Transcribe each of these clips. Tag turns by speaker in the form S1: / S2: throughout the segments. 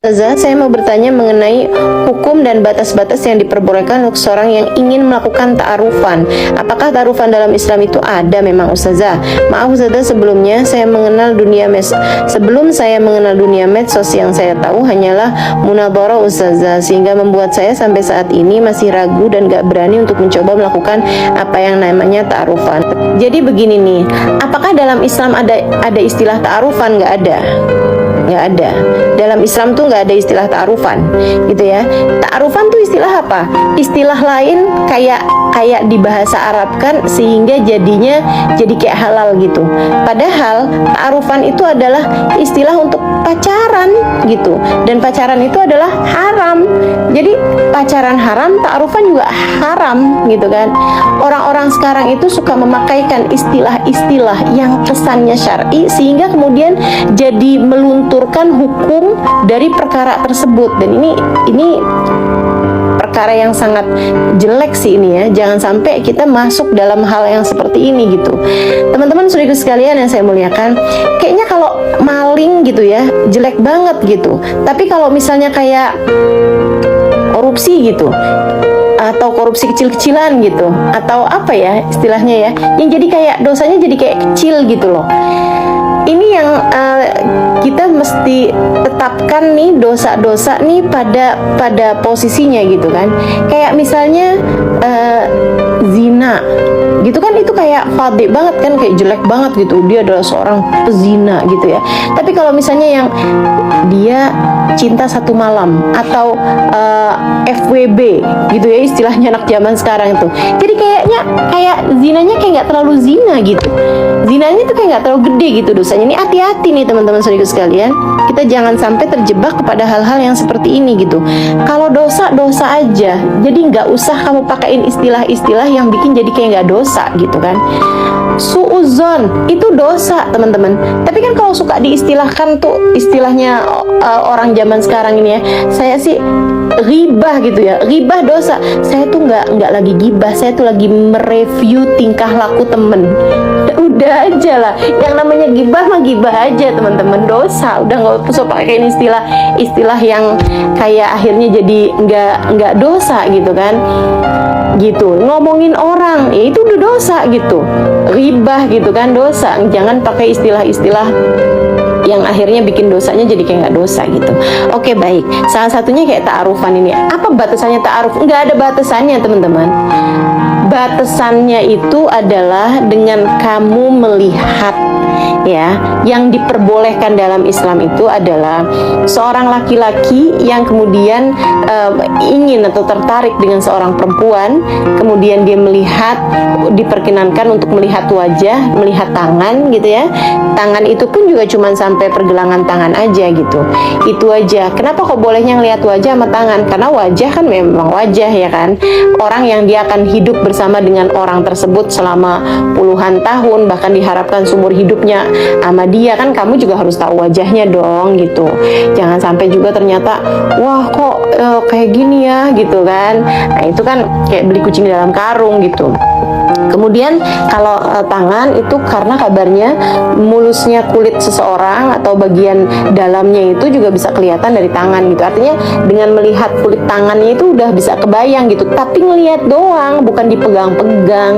S1: Ustazah, saya mau bertanya mengenai hukum dan batas-batas yang diperbolehkan untuk seorang yang ingin melakukan ta'arufan. Apakah ta'arufan dalam Islam itu ada memang Ustazah? Maaf Ustazah, sebelum saya mengenal dunia medsos yang saya tahu hanyalah munadharah Ustazah, sehingga membuat saya sampai saat ini masih ragu dan gak berani untuk mencoba melakukan apa yang namanya ta'arufan. Jadi begini nih, apakah dalam Islam ada istilah ta'arufan? Gak ada. Nggak ada. Dalam Islam tuh nggak ada istilah ta'arufan, gitu ya. Ta'arufan tuh istilah apa? Istilah lain kayak di bahasa Arab kan, sehingga jadinya jadi kayak halal gitu. Padahal ta'arufan itu adalah istilah untuk pacaran gitu, dan pacaran itu adalah haram. Jadi pacaran haram, ta'arufan juga haram gitu kan. Orang-orang sekarang itu suka memakaikan istilah-istilah yang kesannya syar'i, sehingga kemudian jadi melunturkan hukum dari perkara tersebut. Dan ini perkara yang sangat jelek sih ini ya. Jangan sampai kita masuk dalam hal yang seperti ini gitu. Teman-teman saudara sekalian yang saya muliakan, kayaknya kalau maling gitu ya jelek banget gitu. Tapi kalau misalnya kayak korupsi gitu, atau korupsi kecil-kecilan gitu, atau apa ya istilahnya ya, yang jadi kayak dosanya jadi kayak kecil gitu loh. Ini yang kita mesti tetapkan nih dosa-dosa nih pada posisinya gitu kan. Kayak misalnya zina gitu kan, itu kayak fadih banget kan, kayak jelek banget gitu, dia adalah seorang pezina gitu ya. Tapi kalau misalnya yang dia cinta satu malam atau FWB gitu ya, istilahnya anak zaman sekarang itu, jadi kayaknya kayak zinanya kayak nggak terlalu zina gitu, zinanya tuh kayak nggak terlalu gede gitu dosanya. Ini hati-hati nih teman-teman saudara sekalian, kita jangan sampai terjebak kepada hal-hal yang seperti ini gitu. Kalau dosa aja, jadi nggak usah kamu pakaiin istilah-istilah yang bikin jadi kayak nggak dosa gitu kan. Suuzon itu dosa teman-teman. Tapi kan kalau suka diistilahkan tuh istilahnya orang zaman sekarang ini ya, saya sih ghibah gitu ya, ghibah dosa. Saya tuh nggak lagi ghibah, saya tuh lagi mereview tingkah laku temen. Udah aja lah, yang namanya ghibah mah ghibah aja teman-teman, dosa. Udah nggak usah pakai istilah yang kayak akhirnya jadi nggak dosa gitu kan. Gitu, ngomongin orang ya itu udah dosa gitu, ghibah gitu kan, dosa. Jangan pakai istilah-istilah yang akhirnya bikin dosanya jadi kayak nggak dosa gitu. Oke, baik, salah satunya kayak ta'arufan ini. Apa batasannya ta'aruf? Nggak ada batasannya teman-teman. Batasannya itu adalah dengan kamu melihat ya, yang diperbolehkan dalam Islam itu adalah seorang laki-laki yang kemudian ingin atau tertarik dengan seorang perempuan, kemudian dia melihat, diperkenankan untuk melihat wajah, melihat tangan gitu ya. Tangan itu pun juga cuma sampai pergelangan tangan aja gitu. Itu aja. Kenapa kok bolehnya ngelihat wajah sama tangan? Karena wajah kan memang wajah ya kan. Orang yang dia akan hidup bersama dengan orang tersebut selama puluhan tahun, bahkan diharapkan seumur hidupnya sama dia, kan kamu juga harus tahu wajahnya dong gitu. Jangan sampai juga ternyata wah kok kayak gini ya gitu kan. Nah itu kan kayak beli kucing dalam karung gitu. Kemudian kalau tangan itu karena kabarnya mulusnya kulit seseorang atau bagian dalamnya itu juga bisa kelihatan dari tangan gitu. Artinya dengan melihat kulit tangannya itu udah bisa kebayang gitu. Tapi ngelihat doang, bukan dipegang-pegang,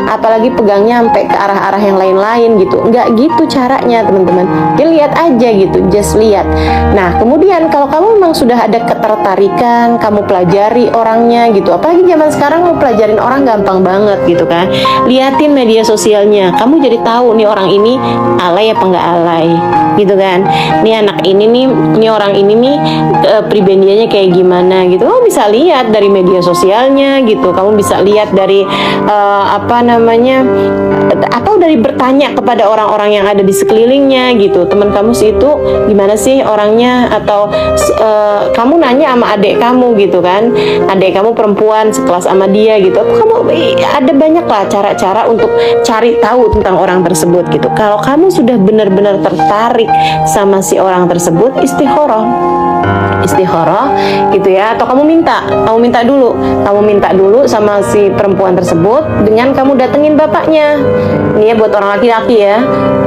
S1: apalagi pegangnya sampai ke arah-arah yang lain-lain gitu. Nggak gitu caranya teman-teman. Dia lihat aja gitu, just lihat. Nah kemudian kalau kamu memang sudah ada ketertarikan, kamu pelajari orangnya gitu. Apalagi zaman sekarang mau pelajarin orang gampang banget gitu kan. Liatin media sosialnya, kamu jadi tahu nih orang ini alay apa nggak alay gitu kan. Nih anak ini nih, ini orang ini nih pribadiannya kayak gimana gitu. Kamu bisa lihat dari media sosialnya gitu. Kamu bisa lihat dari atau dari bertanya kepada orang-orang yang ada di sekelilingnya gitu. Teman kamu sih itu gimana sih orangnya, atau kamu nanya sama adik kamu gitu kan, adik kamu perempuan sekelas sama dia gitu. Kamu ada banyak lah cara-cara untuk cari tahu tentang orang tersebut gitu. Kalau kamu sudah benar-benar tertarik sama si orang tersebut, istikharah istikharah gitu ya, atau kamu minta dulu sama si perempuan tersebut dengan kamu datengin bapaknya. Ini ya buat orang laki-laki ya,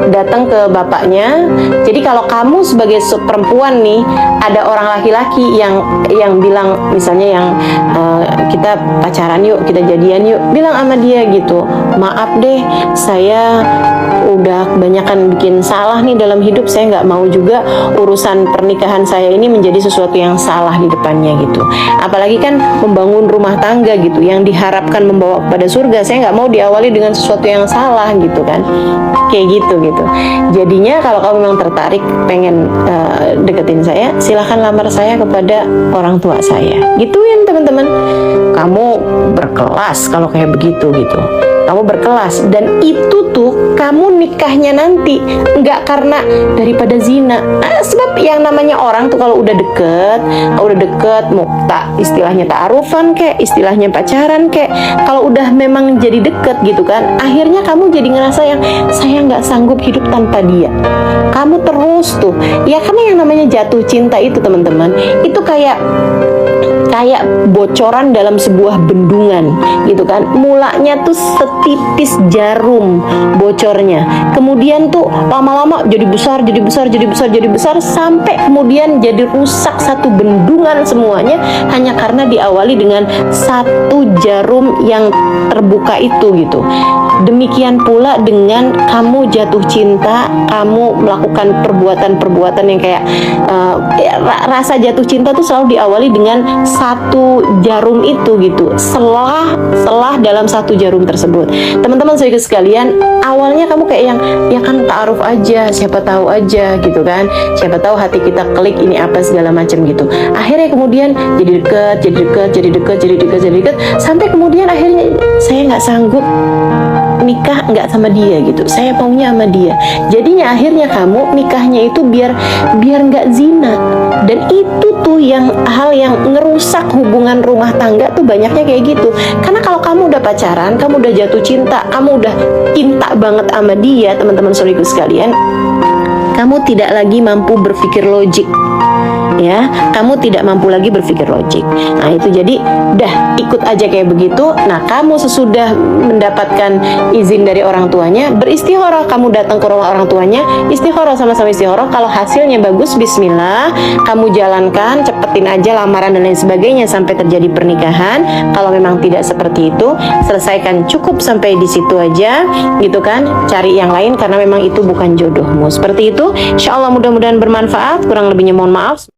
S1: datang ke bapaknya. Jadi kalau kamu sebagai perempuan nih, ada orang laki-laki yang bilang misalnya yang kita pacaran yuk, kita jadian yuk, bilang sama dia gitu, maaf deh, saya udah kebanyakan bikin salah nih dalam hidup, saya nggak mau juga urusan pernikahan saya ini menjadi sesuatu yang salah di depannya gitu. Apalagi kan membangun rumah tangga gitu, yang diharapkan membawa kepada surga, saya nggak mau diawali dengan sesuatu yang salah gitu kan, kayak gitu. Jadinya kalau kamu memang tertarik pengen deketin saya, silahkan lamar saya kepada orang tua saya, gituin teman-teman. Kamu berkelas kalau kayak begitu gitu, kamu berkelas. Dan itu tuh kamu nikahnya nanti nggak karena daripada zina. Sebab yang namanya orang tuh kalau udah deket mau istilahnya ta'arufan kek, istilahnya pacaran kek, kalau udah memang jadi deket gitu kan, akhirnya kamu jadi ngerasa yang saya nggak sanggup hidup tanpa dia. Kamu terus tuh ya, karena yang namanya jatuh cinta itu teman-teman, itu kayak bocoran dalam sebuah bendungan gitu kan. Mulanya tuh setipis jarum bocornya, kemudian tuh lama-lama jadi besar sampai kemudian jadi rusak satu bendungan semuanya, hanya karena diawali dengan satu jarum yang terbuka itu gitu. Demikian pula dengan kamu jatuh cinta, kamu melakukan perbuatan yang kayak rasa jatuh cinta tuh selalu diawali dengan satu jarum itu gitu, selah dalam satu jarum tersebut. Teman-teman saudara sekalian, awalnya kamu kayak yang ya kan ta'aruf aja, siapa tahu aja gitu kan, siapa tahu hati kita klik ini apa segala macam gitu. Akhirnya kemudian jadi dekat sampai kemudian akhirnya saya nggak sanggup nikah nggak sama dia gitu, saya maunya sama dia. Jadinya akhirnya kamu nikahnya itu biar nggak zina. Dan itu tuh hal yang ngerusak hubungan rumah tangga tuh banyaknya kayak gitu. Karena kalau kamu udah pacaran, kamu udah jatuh cinta, kamu udah cinta banget sama dia, teman-teman saudariku sekalian, kamu tidak lagi mampu berpikir logik ya, kamu tidak mampu lagi berpikir logik. Nah itu jadi udah ikut aja kayak begitu. Nah kamu sesudah mendapatkan izin dari orang tuanya, beristikharah, kamu datang ke rumah orang tuanya, istikharah, sama-sama istikharah. Kalau hasilnya bagus, bismillah, kamu jalankan, cepetin aja lamaran dan lain sebagainya sampai terjadi pernikahan. Kalau memang tidak seperti itu, selesaikan, cukup sampai di situ aja gitu kan, cari yang lain karena memang itu bukan jodohmu. Seperti itu. Insya Allah mudah-mudahan bermanfaat, kurang lebihnya mohon maaf.